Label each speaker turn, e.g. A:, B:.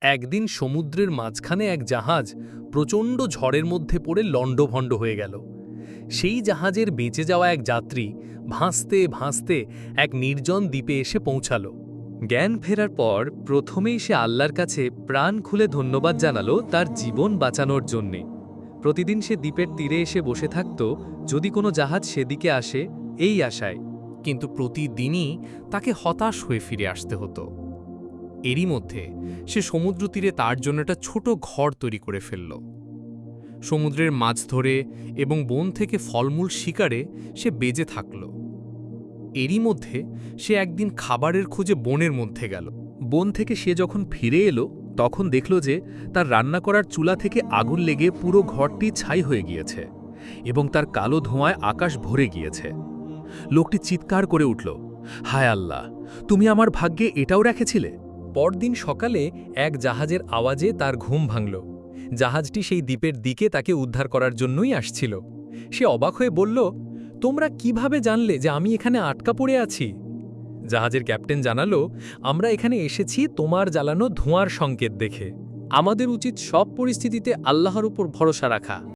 A: একদিন সমুদ্রের মাঝখানে এক জাহাজ প্রচণ্ড ঝড়ের মধ্যে পড়ে লণ্ডভণ্ড হয়ে গেল। সেই জাহাজের বেঁচে যাওয়া এক যাত্রী ভাসতে ভাসতে এক নির্জন দ্বীপে এসে পৌঁছাল।
B: জ্ঞান ফেরার পর প্রথমেই সে আল্লাহর কাছে প্রাণ খুলে ধন্যবাদ জানালো তার জীবন বাঁচানোর জন্যে। প্রতিদিন সে দ্বীপের তীরে এসে বসে থাকত, যদি কোনো জাহাজ সেদিকে আসে এই আশায়।
A: কিন্তু প্রতিদিনই তাকে হতাশ হয়ে ফিরে আসতে হতো। এরই মধ্যে সে সমুদ্র তীরে তার জন্য একটা ছোট ঘর তৈরি করে ফেলল। সমুদ্রের মাছ ধরে এবং বন থেকে ফলমূল শিকারে সে বেজে থাকল। এরই মধ্যে সে একদিন খাবারের খোঁজে বনের মধ্যে গেল।
C: বন থেকে সে যখন ফিরে এলো তখন দেখল যে তার রান্না করার চুলা থেকে আগুন লেগে পুরো ঘরটি ছাই হয়ে গিয়েছে এবং তার কালো ধোঁয়ায় আকাশ ভরে গিয়েছে। লোকটি চিৎকার করে উঠল, হায় আল্লাহ, তুমি আমার ভাগ্যে এটাও রেখেছিলে।
A: পরদিন সকালে এক জাহাজের আওয়াজে তার ঘুম ভাঙল। জাহাজটি সেই দ্বীপের দিকে তাকে উদ্ধার করার জন্যই আসছিল। সে অবাক হয়ে বলল, তোমরা কিভাবে জানলে যে আমি এখানে আটকা পড়ে আছি? জাহাজের ক্যাপ্টেন জানালো, আমরা এখানে এসেছি তোমার জ্বালানো ধোঁয়ার সংকেত দেখে। আমাদের উচিত সব পরিস্থিতিতে আল্লাহর উপর ভরসা রাখা।